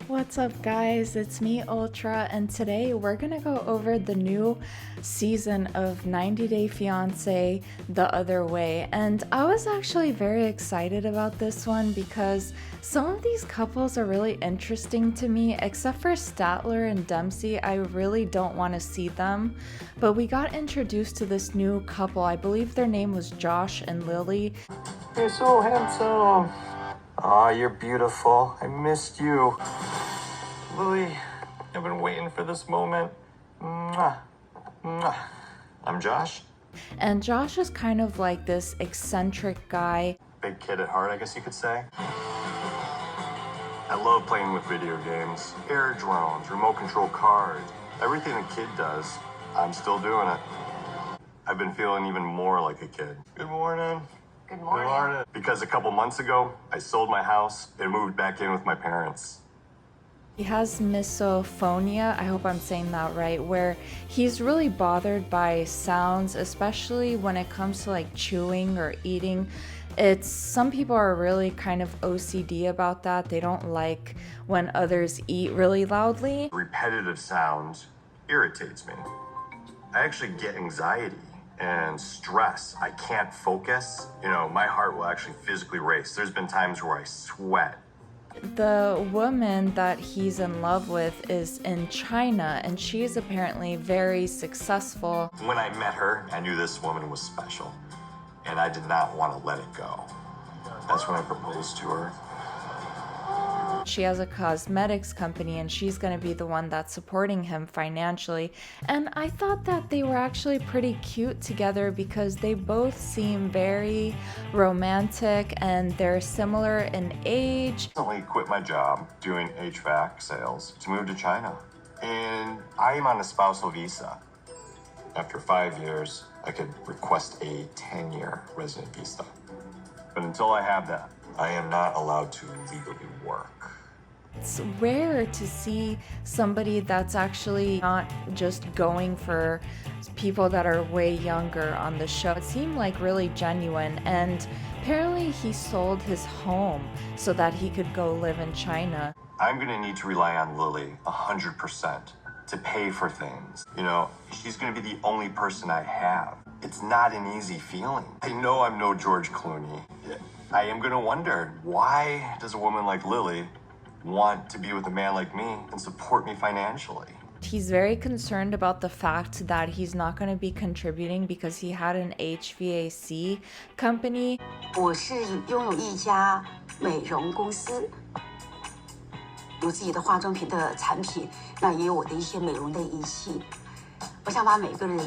What's up guys, it's me Ultra, and today we're gonna go over the new season of 90 Day Fiancé The Other Way. And I was actually very excited about this one because some of these couples are really interesting to me. Except for Statler and Dempsey, I really don't want to see them. But we got introduced to this new couple. I believe their name was Josh and Lily. You're so handsome. Aw, you're beautiful. I missed you. Lily, I've been waiting for this moment. Mwah. Mwah. I'm Josh. And Josh is kind of like this eccentric guy. Big kid at heart, I guess you could say. I love playing with video games. Air drones, remote control cars. Everything a kid does, I'm still doing it. I've been feeling even more like a kid. Good morning. Good morning. Good morning. Because a couple months ago, I sold my house and moved back in with my parents. He has misophonia, I hope I'm saying that right, where he's really bothered by sounds, especially when it comes to like chewing or eating. Some people are really kind of OCD about that. They don't like when others eat really loudly. Repetitive sound irritates me. I actually get anxiety and stress. I can't focus. My heart will actually physically race. There's been times where I sweat. The woman that he's in love with is in China, and she's apparently very successful. When I met her, I knew this woman was special, and I did not want to let it go. That's when I proposed to her. She has a cosmetics company, and she's going to be the one that's supporting him financially. And I thought that they were actually pretty cute together because they both seem very romantic and they're similar in age. I recently quit my job doing HVAC sales to move to China. And I am on a spousal visa. After 5 years, I could request a 10-year resident visa. But until I have that, I am not allowed to legally work. It's rare to see somebody that's actually not just going for people that are way younger on the show. It seemed like really genuine, and apparently he sold his home so that he could go live in China. I'm gonna need to rely on Lily 100% to pay for things. She's gonna be the only person I have. It's not an easy feeling. I know I'm no George Clooney. I am gonna wonder, why does a woman like Lily want to be with a man like me and support me financially? He's very concerned about the fact that he's not going to be contributing because he had an HVAC company. 我是拥有一家美容公司，有自己的化妆品的产品，那也有我的一些美容的仪器。我想把每个人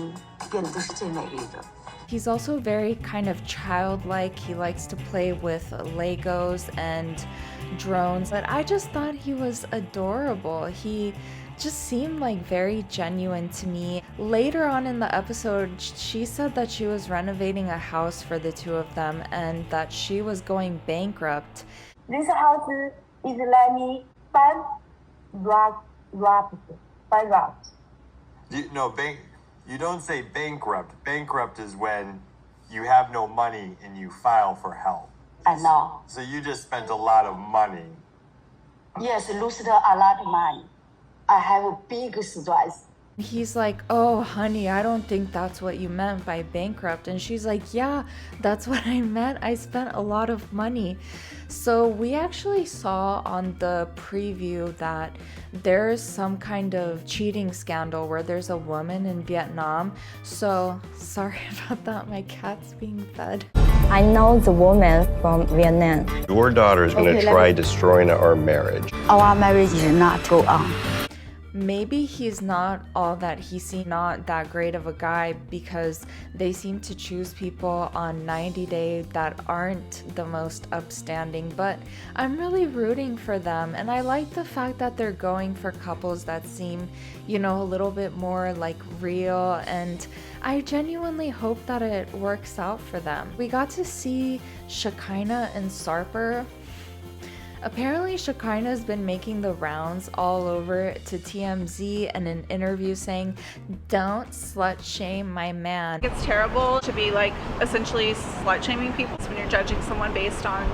变得都是最美丽的。He's also very kind of childlike. He likes to play with Legos and drones, but I just thought he was adorable. He just seemed like very genuine to me. Later on in the episode, she said that she was renovating a house for the two of them and that she was going bankrupt. This house is let me bankrupt. You don't say bankrupt. Bankrupt is when you have no money and you file for help. I know. So you just spent a lot of money. Yes, lost a lot of money. I have a big stress. He's like, oh, honey, I don't think that's what you meant by bankrupt. And she's like, yeah, that's what I meant. I spent a lot of money. So we actually saw on the preview that there's some kind of cheating scandal where there's a woman in Vietnam. So sorry about that. My cat's being fed. I know the woman from Vietnam. Your daughter is going to try destroying our marriage. Our marriage will not go on. Maybe he's not all that he seems, not that great of a guy, because they seem to choose people on 90 Day that aren't the most upstanding, but I'm really rooting for them, and I like the fact that they're going for couples that seem, a little bit more like real, and I genuinely hope that it works out for them. We got to see Shakina and Sarper. Apparently, Shakina's been making the rounds all over to TMZ in an interview saying, "Don't slut shame my man." It's terrible to be essentially slut shaming people when you're judging someone based on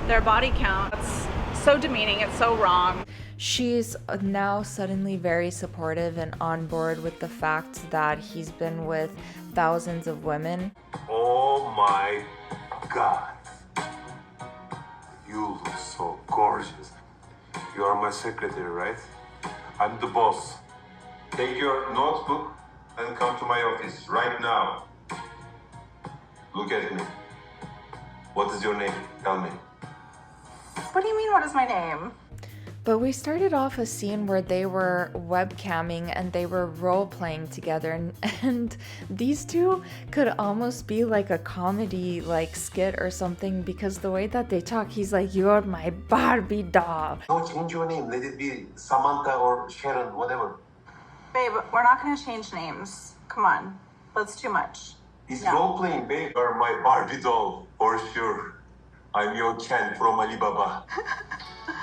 their body count. It's so demeaning, it's so wrong. She's now suddenly very supportive and on board with the fact that he's been with thousands of women. Oh my God. You look so gorgeous. You are my secretary, right? I'm the boss. Take your notebook and come to my office right now. Look at me. What is your name? Tell me. What do you mean, what is my name? But we started off a scene where they were webcamming and they were role-playing together, and these two could almost be like a comedy like skit or something, because the way that they talk, he's like, "You're my Barbie doll." No, change your name. Let it be Samantha or Sharon, whatever. Babe, we're not gonna change names. Come on, that's too much. It's No. role-playing, babe. You're my Barbie doll, for sure. I'm your Ken from Alibaba.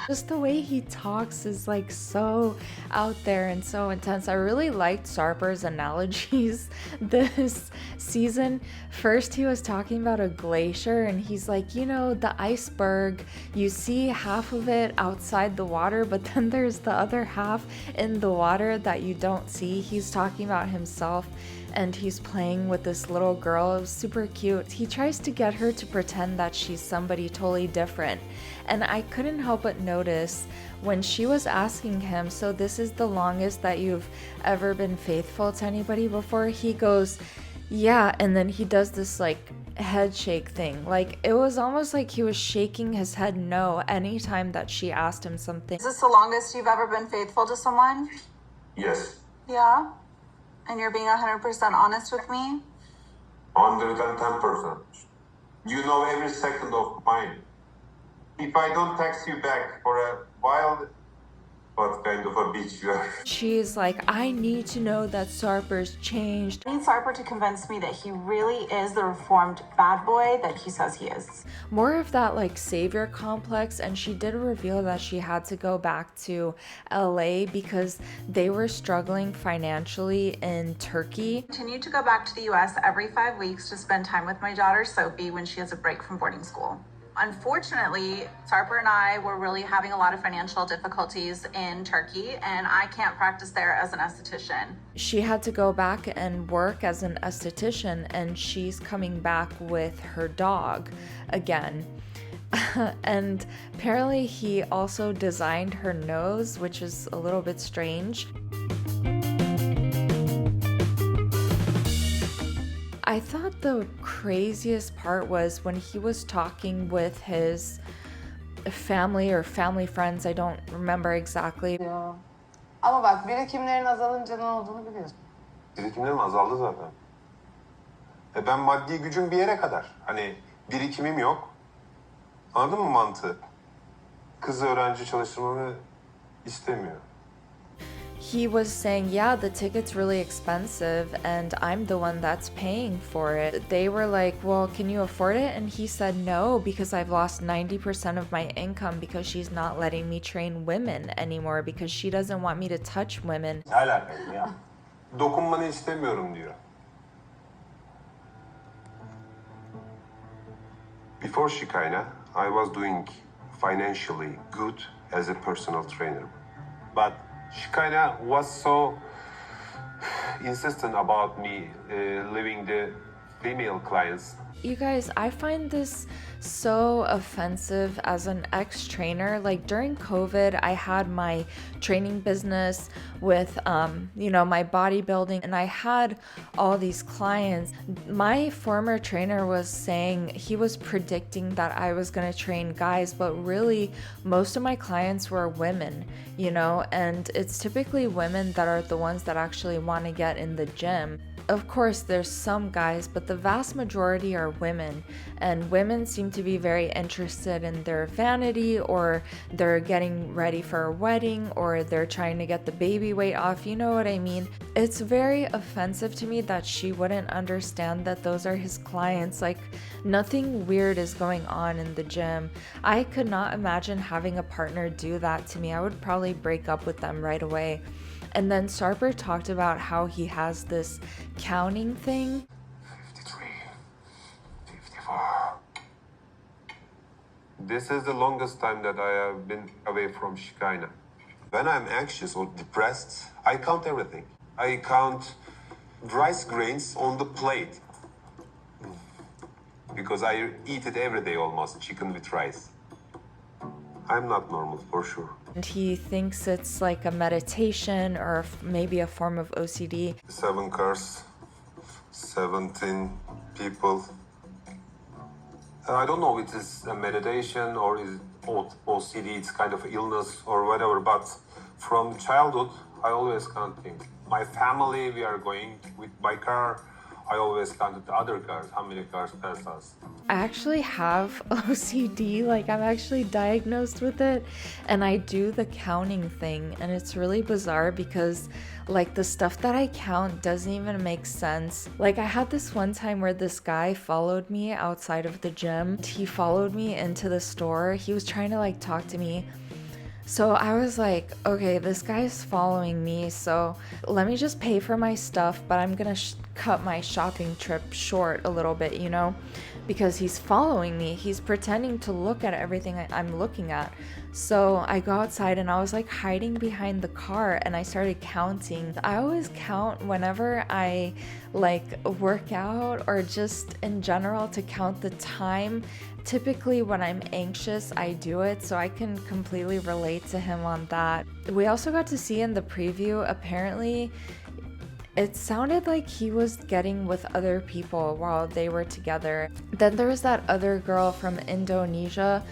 Just the way he talks is like so out there and so intense. I really liked Sarper's analogies this season. First, he was talking about a glacier, and he's like, you know, the iceberg, you see half of it outside the water, but then there's the other half in the water that you don't see. He's talking about himself, and he's playing with this little girl. It was super cute. He tries to get her to pretend that she's somebody totally different. And I couldn't help but notice when she was asking him, so this is the longest that you've ever been faithful to anybody before? He goes, yeah, and then he does this like head shake thing. Like, it was almost like he was shaking his head no anytime that she asked him something. Is this the longest you've ever been faithful to someone? Yes. Yeah? And you're being 100% honest with me? 110%. You know every second of mine. If I don't text you back for a while, what kind of a bitch you are? She's like, I need to know that Sarper's changed. I need Sarper to convince me that he really is the reformed bad boy that he says he is. More of that like savior complex, and she did reveal that she had to go back to LA because they were struggling financially in Turkey. Continue to go back to the US every 5 weeks to spend time with my daughter Sophie when she has a break from boarding school. Unfortunately, Sarper and I were really having a lot of financial difficulties in Turkey, and I can't practice there as an esthetician. She had to go back and work as an esthetician, and she's coming back with her dog again. And apparently he also designed her nose, which is a little bit strange. I thought the craziest part was when he was talking with his family or family friends. I don't remember exactly. Ama bak, birikimlerin azalınca ne olduğunu biliyorsun. Birikimlerim azaldı zaten. Ben maddi gücüm bir yere kadar. Hani birikimim yok. Anladın mı mantığı? Kız öğrenci çalıştırmamı istemiyor. He was saying, yeah, the ticket's really expensive and I'm the one that's paying for it. They were like, well, can you afford it? And he said no, because I've lost 90% of my income because she's not letting me train women anymore because she doesn't want me to touch women. Ne alakası ya? Dokunmanı istemiyorum diyor. Before Shakina, I was doing financially good as a personal trainer. But Shakina was so insistent about me leaving the female clients. You guys, I find this so offensive as an ex-trainer. Like during COVID, I had my training business with, my bodybuilding, and I had all these clients. My former trainer was saying he was predicting that I was going to train guys, but really most of my clients were women, and it's typically women that are the ones that actually want to get in the gym. Of course, there's some guys, but the vast majority are women, and women seem to be very interested in their vanity, or they're getting ready for a wedding, or they're trying to get the baby weight off, you know what I mean? It's very offensive to me that she wouldn't understand that those are his clients. Like, nothing weird is going on in the gym. I could not imagine having a partner do that to me. I would probably break up with them right away. And then Sarper talked about how he has this counting thing. 53, 54. This is the longest time that I have been away from Shakina. When I'm anxious or depressed, I count everything. I count rice grains on the plate. Because I eat it every day almost, chicken with rice. I'm not normal, for sure. And he thinks it's like a meditation or maybe a form of OCD. 7 cars, 17 people. I don't know if it's a meditation or is OCD, it's kind of illness or whatever, but from childhood, I always can't think. My family, we are going by car. I always counted the other cars, how many cars pass us. I actually have OCD, like I'm actually diagnosed with it, and I do the counting thing, and it's really bizarre because like the stuff that I count doesn't even make sense. Like I had this one time where this guy followed me outside of the gym. He followed me into the store. He was trying to like talk to me. So I was like, okay, this guy's following me, so let me just pay for my stuff, but I'm gonna cut my shopping trip short a little bit, you know, because he's following me. He's pretending to look at everything I'm looking at. So I go outside and I was like hiding behind the car and I started counting. I always count whenever I like work out or just in general to count the time. Typically when I'm anxious, I do it, so I can completely relate to him on that. We also got to see in the preview, apparently, it sounded like he was getting with other people while they were together. Then there was that other girl from Indonesia.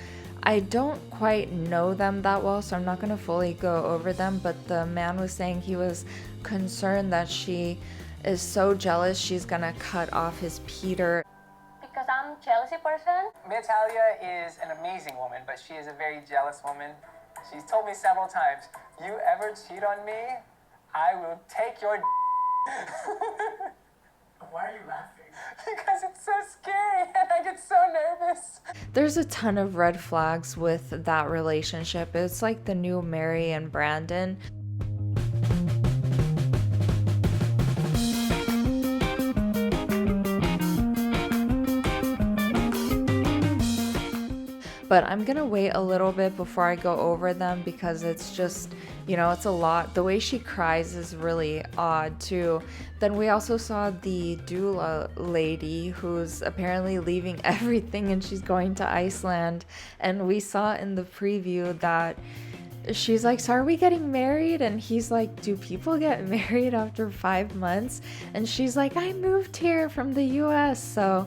I don't quite know them that well, so I'm not gonna fully go over them, but the man was saying he was concerned that she is so jealous she's gonna cut off his Peter. Because I'm a jealousy person. Meitalia is an amazing woman, but she is a very jealous woman. She's told me several times, you ever cheat on me, I will take your Why are you laughing? Because it's so scary and I get so nervous. There's a ton of red flags with that relationship. It's like the new Mary and Brandan. But I'm gonna wait a little bit before I go over them because it's just, you know, it's a lot. The way she cries is really odd too. Then we also saw the doula lady who's apparently leaving everything and she's going to Iceland. And we saw in the preview that she's like, so are we getting married? And he's like, do people get married after 5 months? And she's like, I moved here from the US. So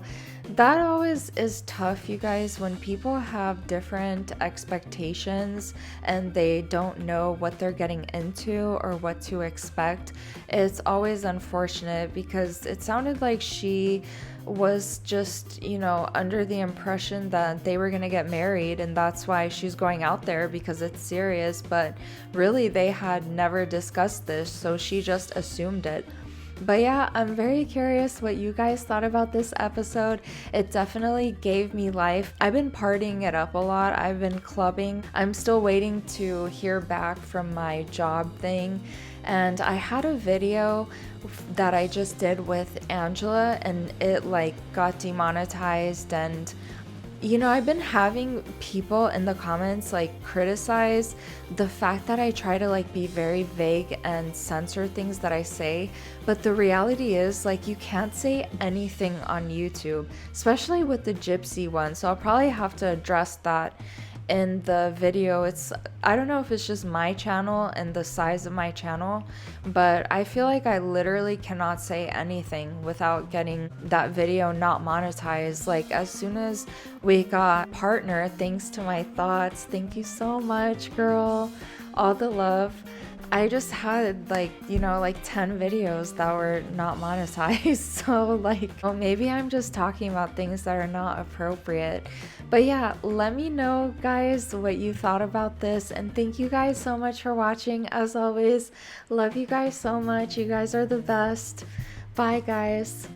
that always is tough, you guys, when people have different expectations and they don't know what they're getting into or what to expect. It's always unfortunate because it sounded like she was just, you know, under the impression that they were gonna get married and that's why she's going out there because it's serious, but really they had never discussed this, so she just assumed it. But yeah, I'm very curious what you guys thought about this episode. It definitely gave me life. I've been partying it up a lot. I've been clubbing. I'm still waiting to hear back from my job thing. And I had a video that I just did with Angela and it like got demonetized, and you know, I've been having people in the comments like criticize the fact that I try to like be very vague and censor things that I say, but the reality is like you can't say anything on YouTube, especially with the gypsy one, so I'll probably have to address that in the video. I don't know if it's just my channel and the size of my channel, but I feel like I literally cannot say anything without getting that video not monetized. Like as soon as we got partner, thanks to my thoughts, thank you so much, girl, all the love. I just had like, you know, like 10 videos that were not monetized. So like, well, maybe I'm just talking about things that are not appropriate. But yeah, let me know guys what you thought about this, and thank you guys so much for watching. As always, love you guys so much. You guys are the best. Bye guys.